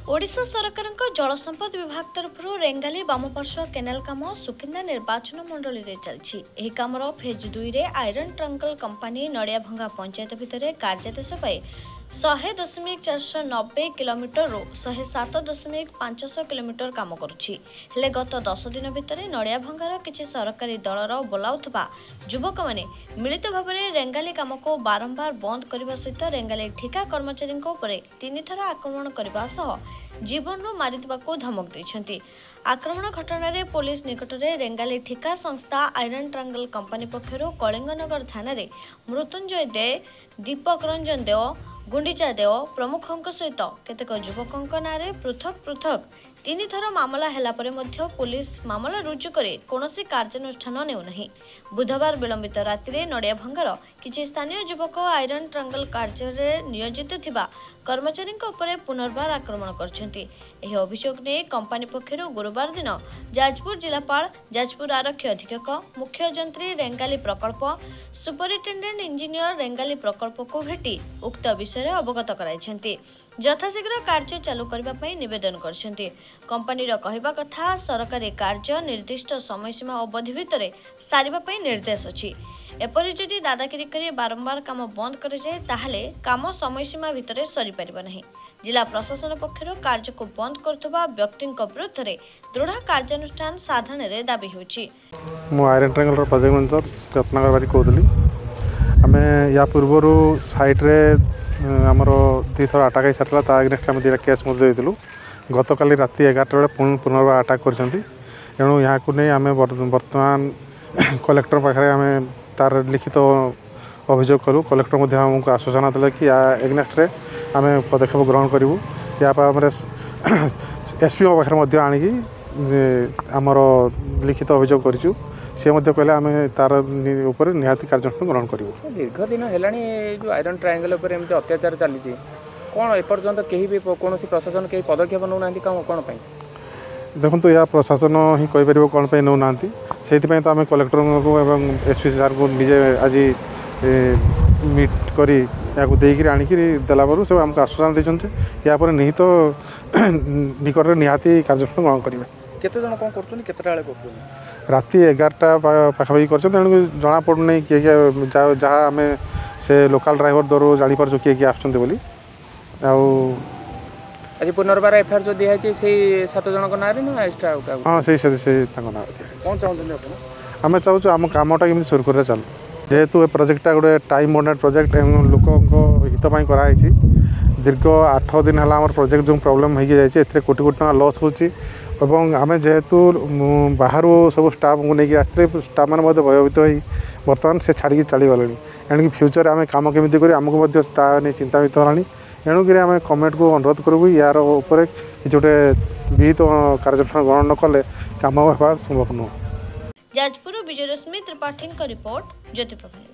ओडिशा सरकार जल संपद विभाग तरफ रेंगाली बामपार्श्व केनाल काम सुकिंदा निर्वाचन मंडली में चलती कामर फेज 2 रे आयरन ट्रंकल कंपानी नड़ियाभंगा पंचायत भितर कार्यादेश पाई 100.490 किलोमीटर 107.500 किलोमीटर काम करुछि। हेले गत 10 दिन भितर नड़ियाभंगार किछि सरकारी दलर बोलाउथबा युवक माने मिलित भाव में रेंगाली काम को बारंबार बंद करने सहित रेंगाली ठिका कर्मचारी तीन थर आक्रमण करने सह जीवन मारिदेवाक धमक देइछन्ति। आक्रमण घटना रे पुलिस निकट में रेंगाली ठिका संस्था आयरन ट्रांगल कंपानी पक्षर कलिंगनगर थाना रे मृत्युंजय दे, दीपक रंजन देव, गुंडीचा देव प्रमुखों सहित केतेक युवकों नारे पृथक पृथक तीन थर मामला हेला परे मध्य पुलिस मामला रुजु करे कौनसी कार्यानुष्ठान नेउनाही। बुधवार विलंबित राति रे नड़ियाभंगार किछि स्थानीय युवक आयरन ट्रांगल कार्य में नियोजित थिबा कर्मचारी पुनर्बार आक्रमण करछन्ति। एही अभियोग ने कंपानी पक्षर गुरुवार दिन जाजपुर जिलापाल, जाजपुर आरक्षी अधीक्षक, मुख्य जंत्री रेंगाली प्रकल्प, सुपरिटेंडेंट इंजीनियर रेंगाली प्रकल्प को भेटी उक्त विषय अवगत कराइछन्ति। यथाशीघ्र कार्य चालू करबा पई निवेदन करछन्ति। कंपानीर कहबा कथा सरकारी कार्य निर्दिष्ट समय सीमा अवधि भितर सारिबा पई निर्देश अछि। एपरि जदि दादागिरी करी बारंबार काम बंद करे जाए ताहले काम समय सीमा भितर सरी परिबा नहीं। जिला प्रशासन पक्षर कार्य को बंद करथबा व्यक्तिक विरुद्ध रे दृढ़ कार्यानुष्ठान साधन रे दाबी होछि। मो iron triangle project manager Ratnakar बारी कहतली। आमे या पूर्व साइट रे आमर दी थर अटैक हो सारा ता अगेंस्ट आम दुटा केस देलु। गत काली राति 11टा बेले पुनर्बार अटैक करछन्ति। एणु यहाँ को नहीं आम बर्तमान कलेक्टर पाखे आम तार लिखित अभियोग कलु। कलेक्टर मध्य आमको आश्वासन देला कि या एगेंस्ट रे आम पदक्षेप ग्रहण करूँ। या एसपी पाखे मध्य आणिकी आमर लिखित अभियोग करूँ। सी कहले आम तार उपर निहाती कार्यानुष्ठान ग्रहण करूँ। दीर्घ दिन है जो आयरन ट्रायंगल उपर एमती अत्याचार चली कौन एपर्यंत कहीं भी कौन प्रशासन कहीं पदक्षेप नौ ना कौन देखो या प्रशासन ही कहीपर कौन पर नौ ना से तो आम कलेक्टर को एवं एसपी सार को निजे आज मीट करी देकर आणिक देला सब आमको आश्वासन देते या निहित निकट में निहाती कार्यानुष्ठान ग्रहण करेंगे। केते जन कौन कर राति 11टा पाखापाखि कर जना पड़ूना किए जहाँ आम से लोकल ड्राइवर द्वारा जापर किए किए आसुँच आज पुनर्बार एफआईआर जो दिखाई से 7 जन ना ना एक्स्ट्रा हाँ से ना कौन चाहते आम चाहूँ आम कमटा केमी सुरखुर चलू। जेहेतु ए प्रोजेक्टा गोटे टाइम बाउंडेड प्रोजेक्ट लोक हितपाई कराई दीर्घ 8 दिन है आम प्रोजेक्ट जो प्रोब्लेम हो जाए कोटी कोटी टका लॉस होची। आम जेहेतु बाहर सब स्टाफ को लेकिन आसते स्टाफ मैंने भयभीत हो बर्तमान से छाड़ी चली गले। एणुक फ्यूचर आम कम केमी कर आमको नहीं चिंतान्वित होलानी। एणुक आम गवर्नमेंट को अनुरोध करूँ यार उपर किसी गोटे विहित कार्यानुष्ठान ग्रहण न कले कम होगा संभव नुह। जाजपुर विजयरश्मि त्रिपाठी रिपोर्ट ज्योति प्रभा।